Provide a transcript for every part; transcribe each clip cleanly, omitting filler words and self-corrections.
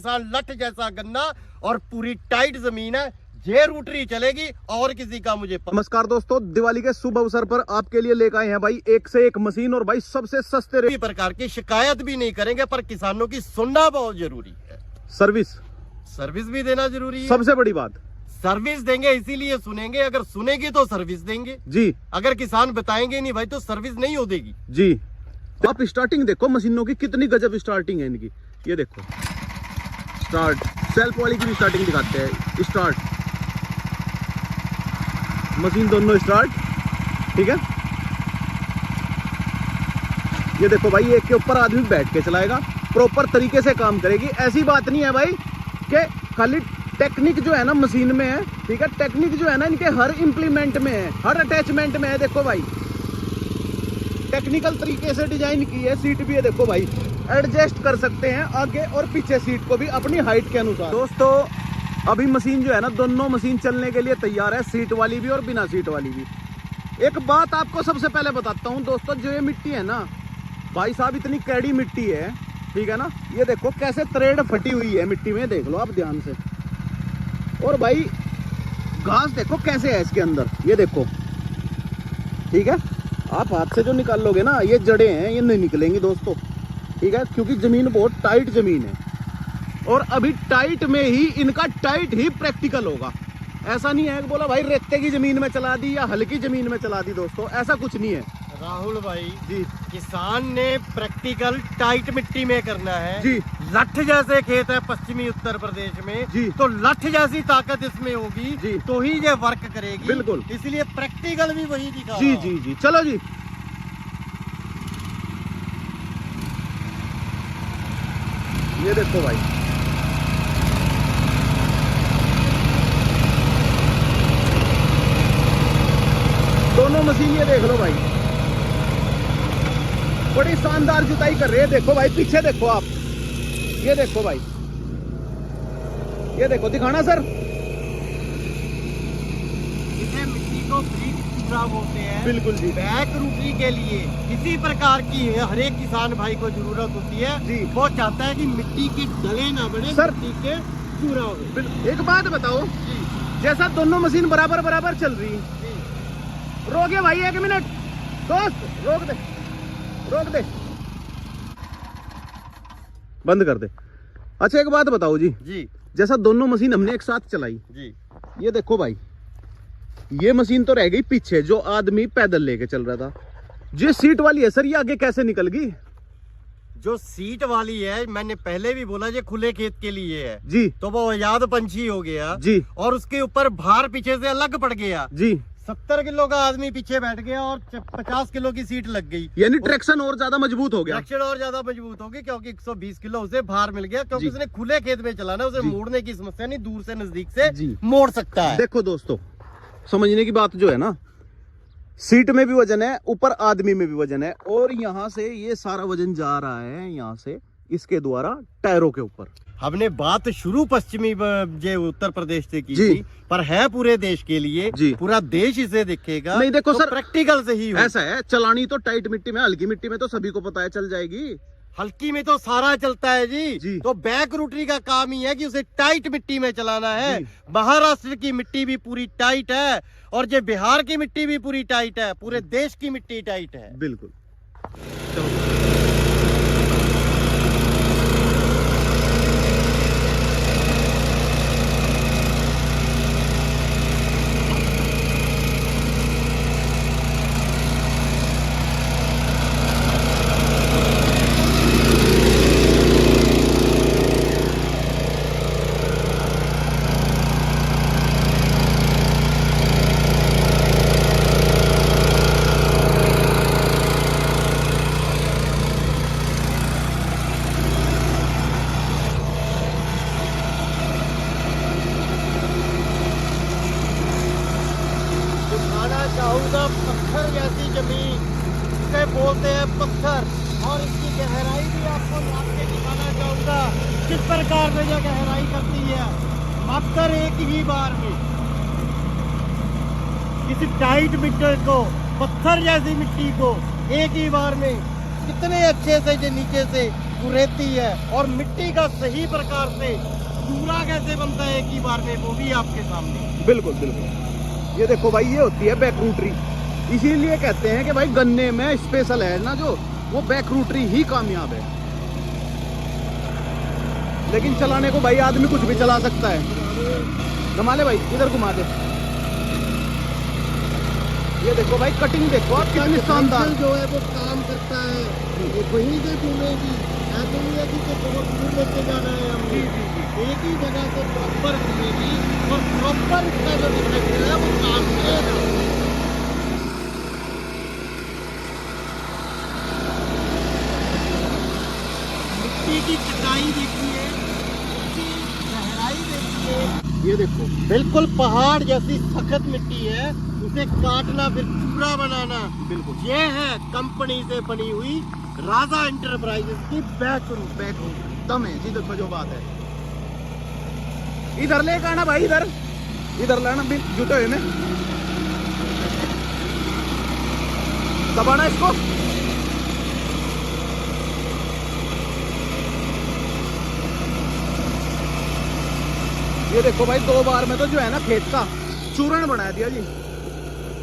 किसान लठ जैसा गन्ना और पूरी टाइट जमीन है, ये रूटरी चलेगी और किसी का मुझे नमस्कार दोस्तों, दिवाली के शुभ अवसर पर आपके लिए लेकर आए हैं भाई एक से एक मशीन और भाई सबसे सस्ते रेट। प्रकार की शिकायत भी नहीं करेंगे, पर किसानों की सुनना बहुत जरूरी है। सर्विस भी देना जरूरी है। सबसे बड़ी बात, सर्विस देंगे इसीलिए सुनेंगे, अगर सुनेगी तो सर्विस देंगे जी। अगर किसान बताएंगे नहीं भाई तो सर्विस नहीं हो देगी जी। आप स्टार्टिंग देखो मशीनों की, कितनी गजब स्टार्टिंग है इनकी। ये देखो स्टार्ट, सेल्फ वाली की भी स्टार्टिंग दिखाते हैं। स्टार्ट मशीन दोनों स्टार्ट, ठीक है। ये देखो भाई, एक के ऊपर आदमी बैठ के चलाएगा, प्रॉपर तरीके से काम करेगी। ऐसी बात नहीं है भाई कि खाली टेक्निक जो है ना मशीन में है, ठीक है। टेक्निक जो है ना इनके हर इंप्लीमेंट में है, हर अटैचमेंट में है। देखो भाई टेक्निकल तरीके से डिजाइन की है। सीट भी है देखो भाई, एडजस्ट कर सकते हैं आगे और पीछे सीट को भी अपनी हाइट के अनुसार। दोस्तों अभी मशीन जो है ना, दोनों मशीन चलने के लिए तैयार है, सीट वाली भी और बिना सीट वाली भी। एक बात आपको सबसे पहले बताता हूँ दोस्तों, जो ये मिट्टी है ना भाई साहब, इतनी कैडी मिट्टी है, ठीक है ना। ये देखो कैसे तरेड़ फटी हुई है मिट्टी में, देख लो आप ध्यान से। और भाई घास देखो कैसे है इसके अंदर, ये देखो, ठीक है। आप हाथ से जो निकाल लोगे ना, ये जड़ें हैं, ये नहीं निकलेंगी दोस्तों, ठीक है, क्योंकि जमीन बहुत टाइट जमीन है। और अभी टाइट में ही इनका टाइट ही प्रैक्टिकल होगा। ऐसा नहीं है कि बोला भाई रेते की जमीन में चला दी या हल्की जमीन में चला दी, दोस्तों ऐसा कुछ नहीं है। राहुल भाई जी, किसान ने प्रैक्टिकल टाइट मिट्टी में करना है जी। लठ जैसे खेत है पश्चिमी उत्तर प्रदेश में जी, तो लठ जैसी ताकत इसमें होगी जी, तो ही ये वर्क करेगी। बिल्कुल, इसलिए प्रैक्टिकल भी वही दिखा। जी जी जी। चलो जी, ये देखो भाई, दोनों मशीन ये देख लो भाई, बड़ी शानदार जुताई कर रहे हैं। देखो भाई पीछे देखो आप, ये देखो भाई, ये देखो, दिखाना सर। इसे मिट्टी को ब्रीज चूरा बोलते हैं। बिल्कुल जी। बैक रूटरी के लिए किसी प्रकार की हर एक किसान भाई को जरूरत होती है जी। वो चाहता है कि मिट्टी की डले ना बने, सर, मिट्टी के चूरा हो गए। एक बात बताओ, जैसा दोनों मशीन बराबर बराबर चल रही, रोके भाई 1 मिनट दोस्त, रोक दे, रोक दे, बंद कर दे। अच्छा एक बात बताओ जी, जैसा दोनों मशीन हमने एक साथ चलाई जी, ये देखो भाई, ये मशीन तो रह गई पीछे, जो आदमी पैदल लेके चल रहा था। जो सीट वाली है सर, ये आगे कैसे निकल गई? जो सीट वाली है, मैंने पहले भी बोला, ये खुले खेत के लिए है जी, तो वो आजाद पंछी हो गया जी, और उसके ऊपर भार पीछे से अलग पड़ गया जी। 70 किलो का आदमी पीछे बैठ गया और 50 किलो की सीट लग गई, यानी ट्रैक्शन और ज्यादा मजबूत हो गया। ट्रैक्शन और ज्यादा मजबूत होगी क्योंकि 120 किलो उसे भार मिल गया, क्योंकि उसने खुले खेत में चलाना, उसे मोड़ने की समस्या नहीं, दूर से नजदीक से मोड़ सकता है। देखो दोस्तों, समझने की बात जो है ना, सीट में भी वजन है, ऊपर आदमी में भी वजन है, और यहाँ से ये सारा वजन जा रहा है यहाँ से इसके द्वारा टायरों के ऊपर। हमने बात शुरू पश्चिमी उत्तर प्रदेश से की जी। थी, पर है पूरे देश के लिए जी। पूरा देश इसे देखेगा। नहीं देखो तो सर, प्रैक्टिकल से ही ऐसा है, चलानी तो टाइट मिट्टी में, हल्की मिट्टी में तो सभी को पता है, चल जाएगी। हल्की में तो सारा चलता है जी, जी। तो बैक रूटरी का काम ही है कि उसे टाइट मिट्टी में चलाना है। महाराष्ट्र की मिट्टी भी पूरी टाइट है और जो बिहार की मिट्टी भी पूरी टाइट है, पूरे देश की मिट्टी टाइट है। बिल्कुल। चाहूंगा पत्थर जैसी जमीन, इसे बोलते हैं पत्थर, और इसकी गहराई भी आपको नाप के दिखाना चाहूंगा किस प्रकार से यह गहराई करती है। मात्र एक ही बार में किसी टाइट मिट्टी को, पत्थर जैसी मिट्टी को एक ही बार में कितने अच्छे से ये नीचे से कुरेती है, और मिट्टी का सही प्रकार से चूरा कैसे बनता है एक ही बार में, वो भी आपके सामने। बिल्कुल बिल्कुल। ये देखो भाई, ये होती है बैक रूटरी। इसीलिए कहते हैं कि भाई गन्ने में स्पेशल है ना जो, वो बैक रूटरी ही कामयाब है। लेकिन चलाने को भाई आदमी कुछ भी चला सकता है। घुमा ले भाई, इधर घुमा दे। ये देखो भाई, कटिंग देखो आप कितनी शानदार जो है वो काम करता है, ये वहीं से घूमेगी। ऐसा नहीं है कि बहुत दूर लेके जाना है हमने, एक ही जगह से प्रॉपर घूमेगी और प्रॉपर इसका जो डिफेक्ट है वो काम करेगा। मिट्टी की कटाई देखिए, उसकी गहराई देखिए। ये देखो बिल्कुल पहाड़ जैसी सख्त मिट्टी है, उसे काटना फिर चूरा बनाना। बिल्कुल। ये है कंपनी से बनी हुई राजा एंटरप्राइजेस की बैक दम है जी। देखो जो बात है, इधर ले आना भाई, इधर लाना भी जुटे हुए में दबाना इसको। ये देखो भाई, 2 बार में तो जो है ना खेत का चूरण बना दिया जी।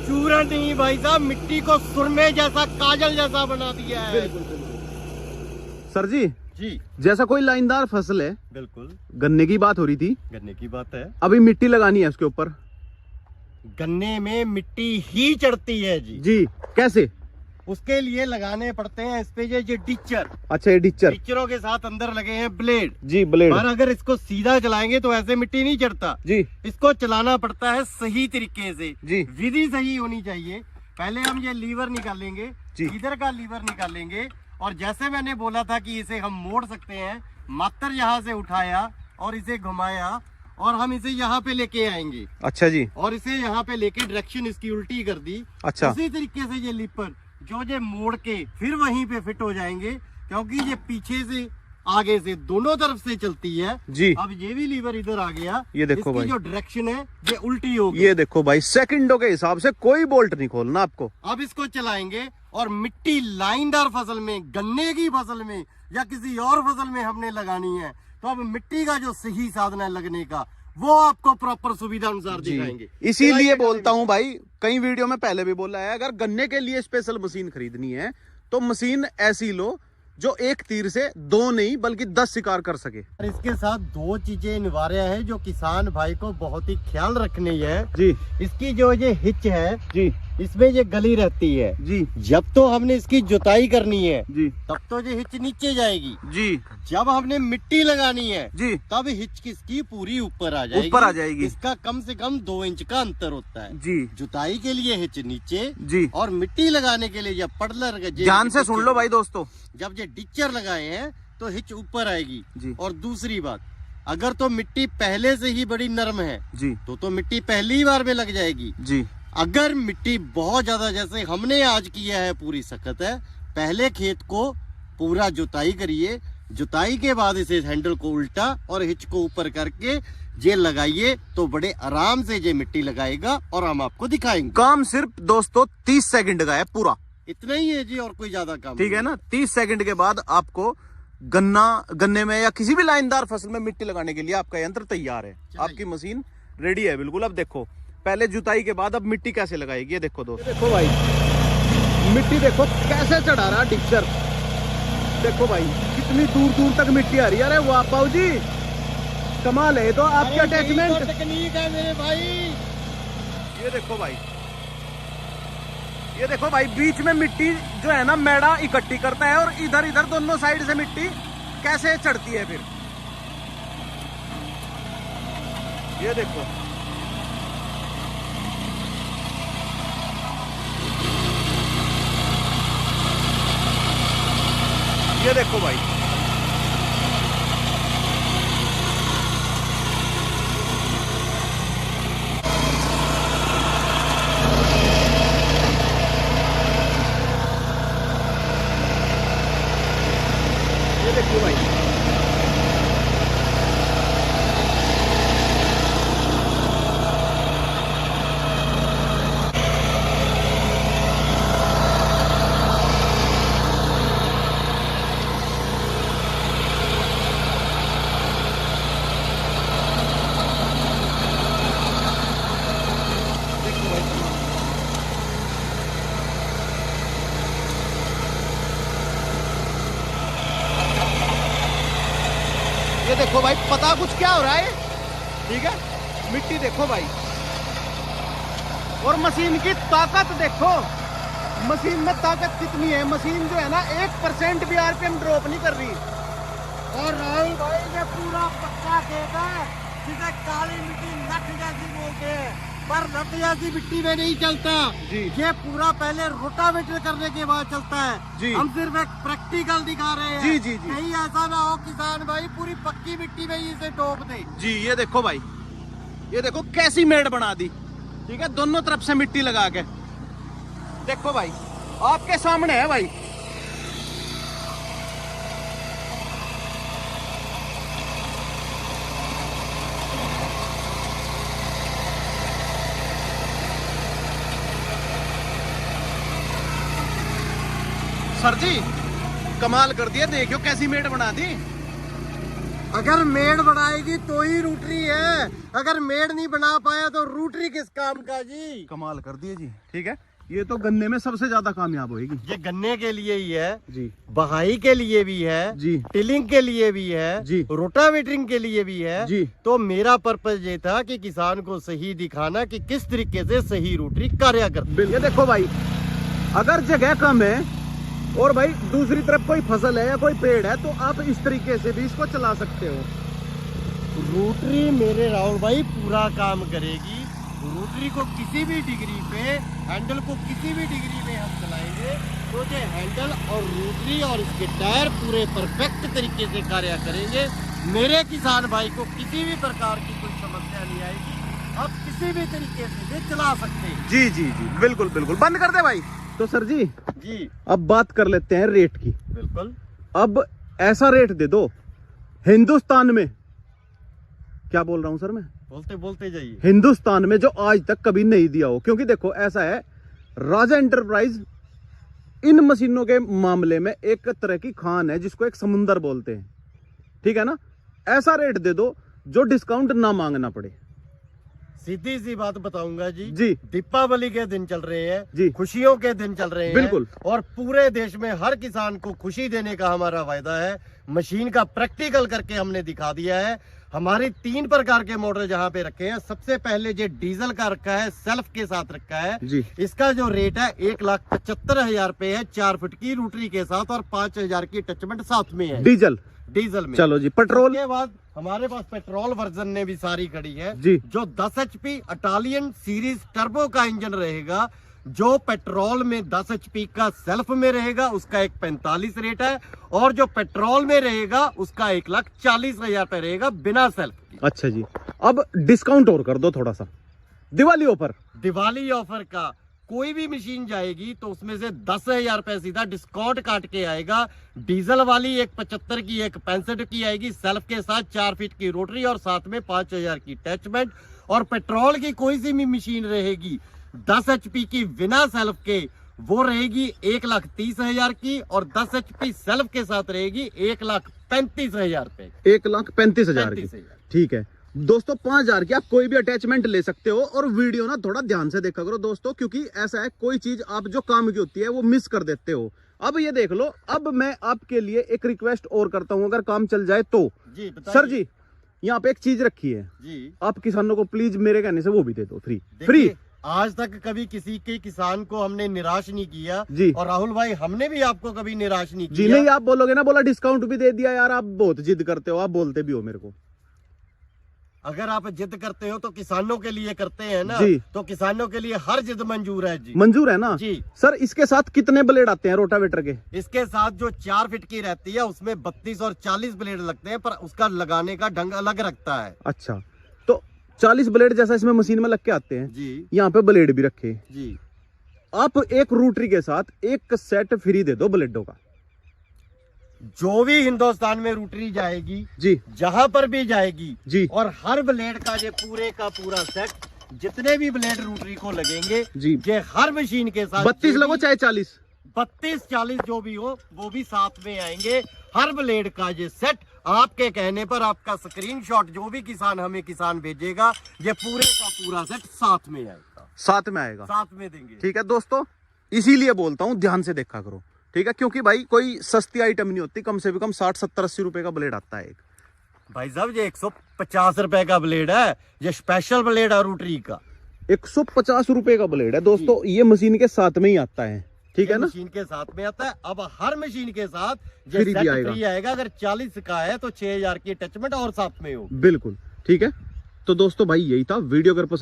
चूरण नहीं भाई साहब, मिट्टी को सुरमे जैसा, काजल जैसा बना दिया है। बिल्कुल। सर जी, जैसा कोई लाइनदार फसल है, बिल्कुल गन्ने की बात हो रही थी, गन्ने की बात है। अभी मिट्टी लगानी है उसके ऊपर। गन्ने में मिट्टी ही चढ़ती है जी। कैसे? उसके लिए लगाने पड़ते हैं इस पे ये डिचर। अच्छा, ये डिचर। डिचरों के साथ अंदर लगे हैं ब्लेड जी, ब्लेड। पर अगर इसको सीधा चलाएंगे तो ऐसे मिट्टी नहीं चढ़ता जी। इसको चलाना पड़ता है सही तरीके से जी। विधि सही होनी चाहिए। पहले हम ये लीवर निकालेंगे जी। इधर का लीवर निकालेंगे, और जैसे मैंने बोला था कि इसे हम मोड़ सकते हैं, मात्र यहाँ से उठाया और इसे घुमाया और हम इसे यहाँ पे लेके आएंगे। अच्छा जी। और इसे यहाँ पे लेके डायरेक्शन इसकी उल्टी कर दी। अच्छा। उसी तरीके से ये लीपर जो ये मोड़ के फिर वहीं पे फिट हो जाएंगे, क्योंकि ये पीछे से आगे से दोनों तरफ से चलती है जी। अब ये भी लीवर इधर आ गया, ये देखो इसकी भाई, जो डायरेक्शन है ये उल्टी होगी। ये देखो भाई, सेकंडों के हिसाब से कोई बोल्ट नहीं खोलना आपको। अब इसको चलाएंगे और मिट्टी लाइनदार फसल में, गन्ने की फसल में या किसी और फसल में हमने लगानी है, तो अब मिट्टी का जो सही साधन है लगने का, वो आपको प्रॉपर सुविधा अनुसार दिखाएंगे। इसीलिए बोलता हूँ भाई, कई वीडियो में पहले भी बोला है, अगर गन्ने के लिए स्पेशल मशीन खरीदनी है तो मशीन ऐसी लो जो एक तीर से 2 नहीं बल्कि 10 शिकार कर सके। और इसके साथ 2 चीजें अनिवार्य है जो किसान भाई को बहुत ही ख्याल रखनी है जी। इसकी जो ये हिच है जी, इसमें ये गली रहती है जी। जब तो हमने इसकी जुताई करनी है जी, तब तो ये हिच नीचे जाएगी जी। जब हमने मिट्टी लगानी है जी, तब हिच किसकी पूरी ऊपर आ जाएगी। ऊपर आ जाएगी। इसका कम से कम 2 इंच का अंतर होता है जी। जुताई के लिए हिच नीचे जी, और मिट्टी लगाने के लिए जब पडलर ध्यान से सुन लो भाई दोस्तों, जब ये डिचर लगाए हैं तो हिच ऊपर आएगी जी। और दूसरी बात, अगर तो मिट्टी पहले से ही बड़ी नरम है जी, तो मिट्टी पहली बार में लग जाएगी जी। अगर मिट्टी बहुत ज्यादा, जैसे हमने आज किया है, पूरी सख्त है, पहले खेत को पूरा जुताई करिए, जुताई के बाद इसे हैंडल को उल्टा और हिच को ऊपर करके ये लगाइए तो बड़े आराम से ये मिट्टी लगाएगा और हम आपको दिखाएंगे। काम सिर्फ दोस्तों 30 सेकंड का है पूरा, इतना ही है जी, और कोई ज्यादा काम ठीक है ना। 30 सेकंड के बाद आपको गन्ने में या किसी भी लाइनदार फसल में मिट्टी लगाने के लिए आपका यंत्र तैयार है, आपकी मशीन रेडी है बिल्कुल। अब देखो, पहले जुताई के बाद अब मिट्टी कैसे लगाएगी, ये देखो दोस्तों। देखो भाई, मिट्टी देखो कैसे चढ़ा रहा डिक्चर। देखो भाई, कितनी दूर दूर तक मिट्टी आ रही है। अरे वाह बाबू जी, कमाल है। तो आपकी अटैचमेंट टेक्निक है मेरे भाई। ये देखो भाई, ये देखो भाई, बीच में मिट्टी जो है ना मैड़ा इकट्ठी करता है और इधर इधर दोनों साइड से मिट्टी कैसे चढ़ती है फिर। ये देखो, ये देखो भाई, ये देखो भाई, देखो भाई, पता कुछ क्या हो रहा है, ठीक है। मिट्टी देखो भाई, और मशीन की ताकत देखो, मशीन में ताकत कितनी है। मशीन जो है ना 1% भी आरपीएम ड्रॉप नहीं कर रही। और राहुल भाई ये पूरा पक्का खेत है, जिसे काली मिट्टी लट जैसी बोलते हैं, पर लट जैसी मिट्टी में नहीं चलता जी। ये पूरा पहले रोटावेटर करने के बाद चलता है जी। हम सिर्फ एक प्रैक्टिकल दिखा रहे हैं। जी जी जी कहीं ऐसा ना हो किसान भाई पूरी पक्की मिट्टी में ही इसे टोप दे। जी। ये देखो भाई, ये देखो कैसी मेड़ बना दी, ठीक है, दोनों तरफ से मिट्टी लगा के। देखो भाई, आपके सामने है भाई। सर जी कमाल कर दिया, देखियो कैसी मेड़ बना दी। अगर मेड़ बनाएगी तो ही रूटरी है, अगर मेड़ नहीं बना पाया तो रूटरी किस काम का जी। कमाल कर दिए जी, ठीक है। ये तो गन्ने में सबसे ज्यादा कामयाब होगी। ये गन्ने के लिए ही है जी, बहाई के लिए भी है जी, टिलिंग के लिए भी है जी, रोटावेटरिंग के लिए भी है जी। तो मेरा पर्पज ये था कि किसान को सही दिखाना कि किस तरीके से सही रूटरी कार्य करती है। ये देखो भाई, अगर जगह कम है और भाई दूसरी तरफ कोई फसल है या कोई पेड़ है, तो आप इस तरीके से भी इसको चला सकते हो। रूटरी मेरे राहुल भाई पूरा काम करेगी। रूटरी को किसी भी डिग्री पे, हैंडल को किसी भी डिग्री में हम चलाएंगे तो ये हैंडल और रूटरी और इसके टायर पूरे परफेक्ट तरीके से कार्य करेंगे। मेरे किसान भाई को किसी भी प्रकार की कोई समस्या नहीं आएगी, आप किसी भी तरीके से ये चला सकते हैं। जी जी जी, बिल्कुल बिल्कुल। बंद कर दे भाई। तो सर जी जी अब बात कर लेते हैं रेट की। बिल्कुल। अब ऐसा रेट दे दो हिंदुस्तान में, क्या बोल रहा हूं सर मैं, बोलते बोलते जाइए, हिंदुस्तान में जो आज तक कभी नहीं दिया हो। क्योंकि देखो ऐसा है, राजा एंटरप्राइज इन मशीनों के मामले में एक तरह की खान है जिसको एक समुंदर बोलते हैं, ठीक है ना। ऐसा रेट दे दो जो डिस्काउंट ना मांगना पड़े। सीधी सी बात बताऊंगा जी, जी। दीपावली के दिन चल रहे हैं जी, खुशियों के दिन चल रहे हैं बिल्कुल। और पूरे देश में हर किसान को खुशी देने का हमारा वायदा है। मशीन का प्रैक्टिकल करके हमने दिखा दिया है। हमारी 3 प्रकार के मोटर जहां पे रखे हैं। सबसे पहले जो डीजल का रखा है, सेल्फ के साथ रखा है जी। इसका जो रेट है 1,75,000 रुपए है, 4 फुट की रूटरी के साथ और 5,000 की टचमेंट साथ में है डीजल में। चलो जी, पेट्रोल के बाद हमारे पास पेट्रोल वर्जन में भी सारी खड़ी है जी। जो 10 HP इटालियन सीरीज टर्बो का इंजन रहेगा। जो पेट्रोल में 10 HP का सेल्फ में रहेगा उसका 1,45,000 रेट है, और जो पेट्रोल में रहेगा उसका 1,40,000 रुपए रहेगा बिना सेल्फ की। अच्छा जी, अब डिस्काउंट और कर दो थोड़ा सा, दिवाली ऑफर। दिवाली ऑफर का कोई भी मशीन जाएगी तो उसमें से 10,000 रुपए सीधा डिस्काउंट काट के आएगा। डीजल वाली 1,75 की 1,65 की आएगी सेल्फ के साथ, 4 फीट की रोटरी और साथ में 5,000 की अटैचमेंट। और पेट्रोल की कोई सी भी मशीन रहेगी 10 HP की बिना सेल्फ के, वो रहेगी 1,30,000 की, और 10 HP सेल्फ के साथ रहेगी 1,35,000 रुपए। 1,35,000 की, ठीक है दोस्तों। 5,000 की आप कोई भी अटैचमेंट ले सकते हो। और वीडियो ना थोड़ा ध्यान से देखा करो दोस्तों, क्योंकि ऐसा है कोई चीज आप जो काम की होती है वो मिस कर देते हो। अब ये देख लो, अब मैं आपके लिए एक रिक्वेस्ट और करता हूं, अगर काम चल जाए तो जी सर जी, यहाँ पे एक चीज रखी है जी, आप किसानों को प्लीज मेरे कहने से वो भी दे दो, फ्री। आज तक कभी किसी के किसान को हमने निराश नहीं किया जी। और राहुल भाई हमने भी आपको कभी निराश नहीं जी किया। नहीं, आप बोलोगे ना, बोला डिस्काउंट भी दे दिया यार, आप बहुत जिद करते हो, आप बोलते भी हो मेरे को। अगर आप जिद करते हो तो किसानों के लिए करते हैं ना जी। तो किसानों के लिए हर जिद मंजूर है जी। मंजूर है ना जी। सर, इसके साथ कितने ब्लेड आते हैं रोटावेटर के? इसके साथ जो 4 फीट की रहती है उसमें 32 और 40 ब्लेड लगते हैं, पर उसका लगाने का ढंग अलग रखता है। अच्छा, तो 40 ब्लेड जैसा इसमें मशीन में लग के आते हैं जी। यहाँ पे ब्लेड भी रखे जी। आप एक रूटरी के साथ एक सेट फ्री दे दो ब्लेडों का। जो भी हिंदुस्तान में रूटरी जाएगी जी, जहां पर भी जाएगी जी, और हर ब्लेड का ये पूरे का पूरा सेट, जितने भी ब्लेड रूटरी को लगेंगे जी, ये हर मशीन के साथ 32 लगो चाहे 40, 32-40 जो भी हो वो भी साथ में आएंगे। हर ब्लेड का ये सेट आपके कहने पर, आपका स्क्रीनशॉट जो भी हमें किसान भेजेगा, ये पूरे का पूरा सेट साथ में आएगा, साथ में आएगा, साथ में देंगे। ठीक है दोस्तों, इसीलिए बोलता हूँ ध्यान से देखा करो, ठीक है। क्योंकि भाई कोई सस्ती आइटम नहीं होती, कम से कम 60, 70, 80 रुपए का ब्लेड आता है एक। भाई साहब ये 150 रुपए का ब्लेड है, ये स्पेशल ब्लेड है रूटरी का। 150 रुपए का ब्लेड है दोस्तों, ये मशीन के साथ में ही आता है, ठीक है ना? मशीन के साथ में आता है। अब हर मशीन के साथ फ्री भी आएगा। फ्री आएगा। अगर 40 का है तो 6000 की अटैचमेंट और साथ में हो। बिल्कुल ठीक है। तो दोस्तों भाई यही था वीडियो। अगर